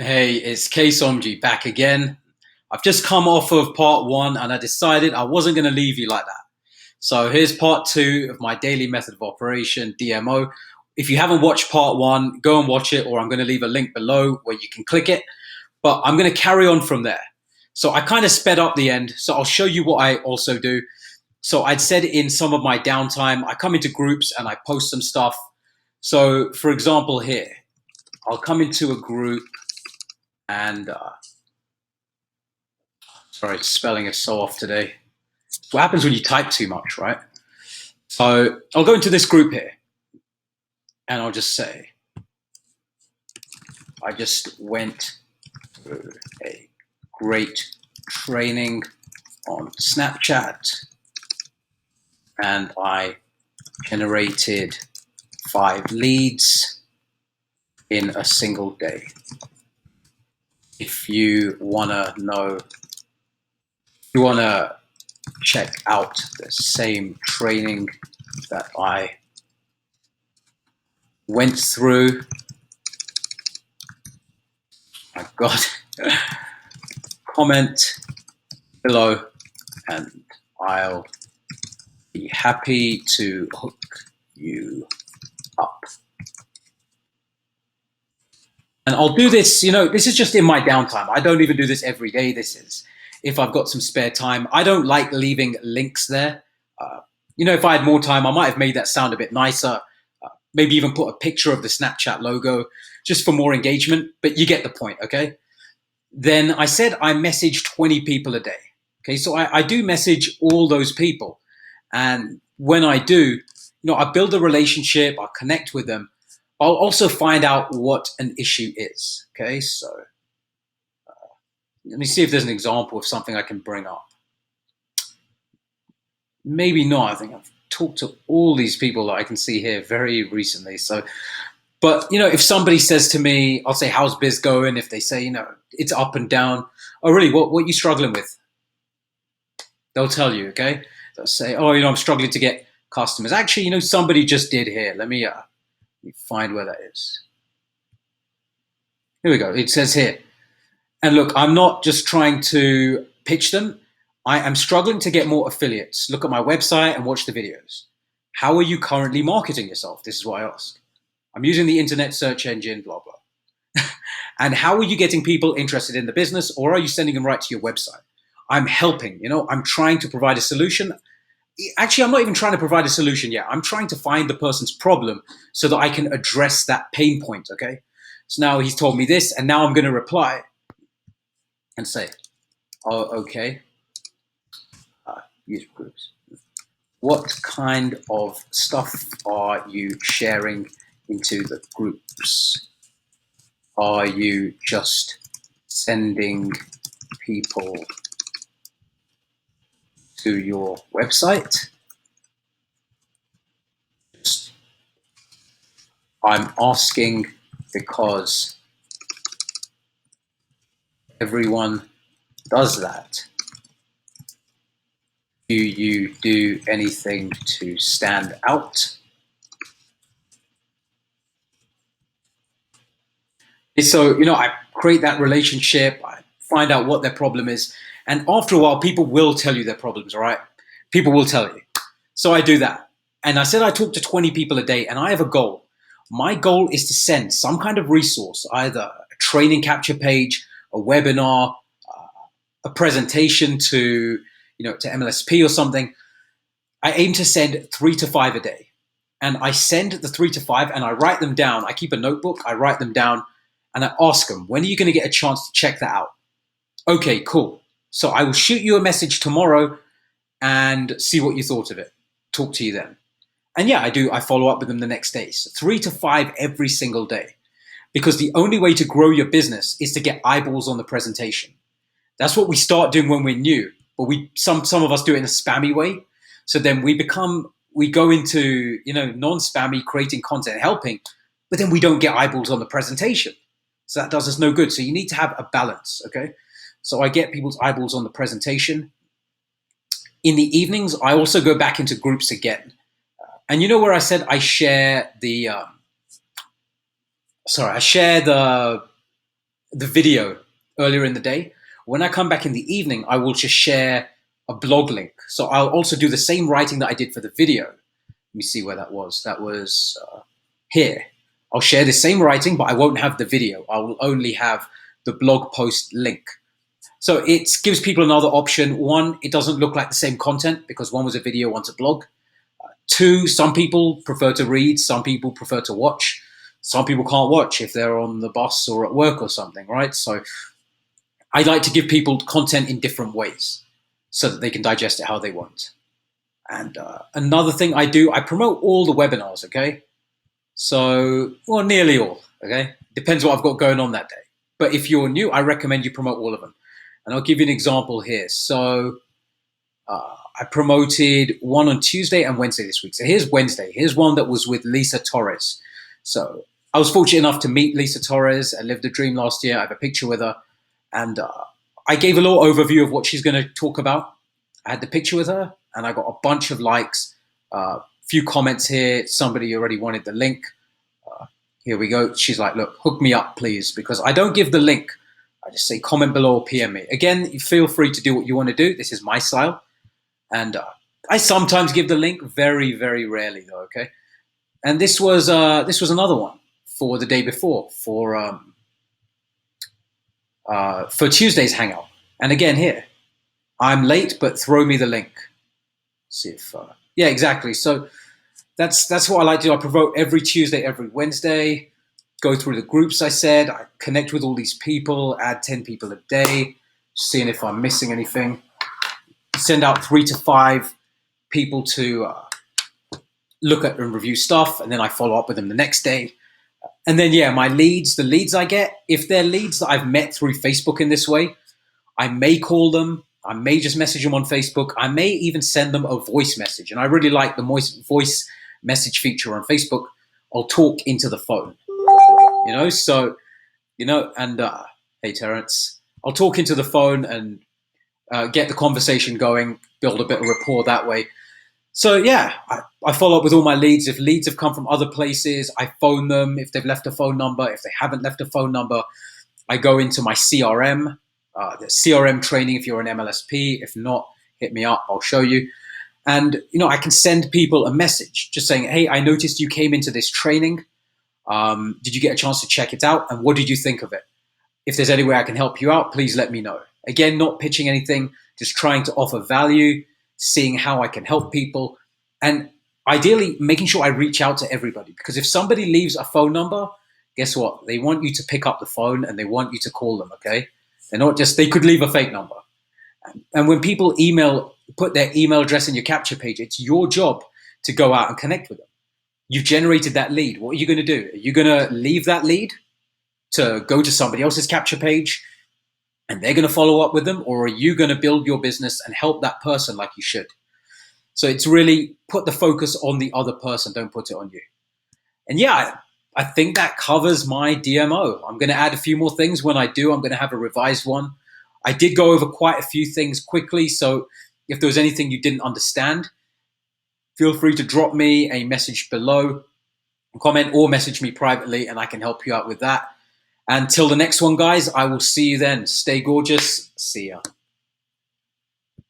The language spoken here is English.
Hey, it's Somji back again. I've just come off of part one and I decided I wasn't going to leave you like that. So here's part two of my daily method of operation, DMO. If you haven't watched part one, go and watch it, or I'm going to leave a link below where you can click it. But I'm going to carry on from there. So I kind of sped up the end. So I'll show you what I also do. So I'd said in some of my downtime, I come into groups and I post some stuff. So for example, here, I'll come into a group and sorry, spelling is so off today. What happens when you type too much, right? So I'll go into this group here and I'll just say, I just went through a great training on Snapchat and I generated 5 leads in a single day. If you want to check out the same training that I went through, my God, comment below and I'll be happy to hook you up. And I'll do this, this is just in my downtime. I don't even do this every day. This is if I've got some spare time. I don't like leaving links there. If I had more time, I might have made that sound a bit nicer. Maybe even put a picture of the Snapchat logo just for more engagement. But you get the point, okay? Then I said I message 20 people a day. Okay, so I do message all those people. And when I do, I build a relationship, I connect with them. I'll also find out what an issue is. Okay, so let me see if there's an example of something I can bring up. Maybe not. I think I've talked to all these people that I can see here very recently. So, but if somebody says to me, I'll say, "How's biz going?" If they say, it's up and down. Oh, really? What are you struggling with? They'll tell you. Okay, they'll say, "Oh, I'm struggling to get customers." Actually, somebody just did here. Let me find where that is. Here we go. It says here. And look, I'm not just trying to pitch them. I am struggling to get more affiliates. Look at my website and watch the videos. How are you currently marketing yourself? This is what I ask. I'm using the internet search engine, blah, blah. And how are you getting people interested in the business, or are you sending them right to your website? I'm helping, I'm trying to provide a solution. Actually, I'm not even trying to provide a solution yet. I'm trying to find the person's problem so that I can address that pain point, okay? So now he's told me this, and now I'm going to reply and say, "Oh, okay, user groups. What kind of stuff are you sharing into the groups? Are you just sending people to your website? I'm asking because everyone does that. Do you do anything to stand out?" So, I create that relationship, I find out what their problem is. And after a while, people will tell you their problems, all right? People will tell you. So I do that. And I said I talk to 20 people a day, and I have a goal. My goal is to send some kind of resource, either a training capture page, a webinar, a presentation to MLSP or something. I aim to send 3 to 5 a day. And I send the 3 to 5 and I write them down. I keep a notebook, I write them down, and I ask them, when are you going to get a chance to check that out? Okay, cool. So I will shoot you a message tomorrow and see what you thought of it. Talk to you then. And yeah, I follow up with them the next day. So 3 to 5 every single day. Because the only way to grow your business is to get eyeballs on the presentation. That's what we start doing when we're new. But some of us do it in a spammy way. So then we go into, non-spammy, creating content, helping, but then we don't get eyeballs on the presentation. So that does us no good. So you need to have a balance, okay? So I get people's eyeballs on the presentation. In the evenings, I also go back into groups again. And where I said I share the the video earlier in the day. When I come back in the evening, I will just share a blog link. So I'll also do the same writing that I did for the video. Let me see where that was. That was here. I'll share the same writing, but I won't have the video. I will only have the blog post link. So it gives people another option. One, it doesn't look like the same content because one was a video, one's a blog. Two, some people prefer to read, some people prefer to watch. Some people can't watch if they're on the bus or at work or something, right? So I like to give people content in different ways so that they can digest it how they want. And another thing I do, I promote all the webinars, okay? So, well, nearly all, okay? Depends what I've got going on that day. But if you're new, I recommend you promote all of them. And I'll give you an example here. So I promoted one on Tuesday and Wednesday this week. So here's Wednesday. Here's one that was with Lisa Torres. So I was fortunate enough to meet Lisa Torres. I lived a dream last year. I have a picture with her. And I gave a little overview of what she's going to talk about. I had the picture with her, and I got a bunch of likes, few comments here. Somebody already wanted the link. Here we go. She's like, look, hook me up, please, because I don't give the link. I just say comment below or PM me. Again, you feel free to do what you want to do. This is my style. And I sometimes give the link, very, very rarely though, okay? And this was another one for the day before, for Tuesday's Hangout. And again here, I'm late, but throw me the link. See if, yeah, exactly. So that's what I like to do. I promote every Tuesday, every Wednesday, go through the groups I said, I connect with all these people, add 10 people a day, seeing if I'm missing anything. Send out 3 to 5 people to look at and review stuff, and then I follow up with them the next day. And then, yeah, my leads, the leads I get, if they're leads that I've met through Facebook in this way, I may call them, I may just message them on Facebook, I may even send them a voice message. And I really like the voice message feature on Facebook. I'll talk into the phone, you know, so, you know, and hey, Terrence, I'll talk into the phone and get the conversation going, build a bit of rapport that way. So yeah, I follow up with all my leads. If leads have come from other places, I phone them. If they've left a phone number, if they haven't left a phone number, I go into my CRM, the CRM training if you're an MLSP. If not, hit me up, I'll show you. And, you know, I can send people a message just saying, hey, I noticed you came into this training. Did you get a chance to check it out? And what did you think of it? If there's any way I can help you out, please let me know. Again, not pitching anything, just trying to offer value, seeing how I can help people, and ideally making sure I reach out to everybody. Because if somebody leaves a phone number, guess what? They want you to pick up the phone and they want you to call them, okay? They're not just, they could leave a fake number. And when people put their email address in your capture page, it's your job to go out and connect with them. You've generated that lead. What are you going to do? Are you going to leave that lead to go to somebody else's capture page and they're going to follow up with them? Or are you going to build your business and help that person like you should? So it's really put the focus on the other person. Don't put it on you. And yeah, I think that covers my DMO. I'm going to add a few more things. When I do, I'm going to have a revised one. I did go over quite a few things quickly. So if there was anything you didn't understand, feel free to drop me a message below, comment, or message me privately, and I can help you out with that. Until the next one, guys, I will see you then. Stay gorgeous. See ya.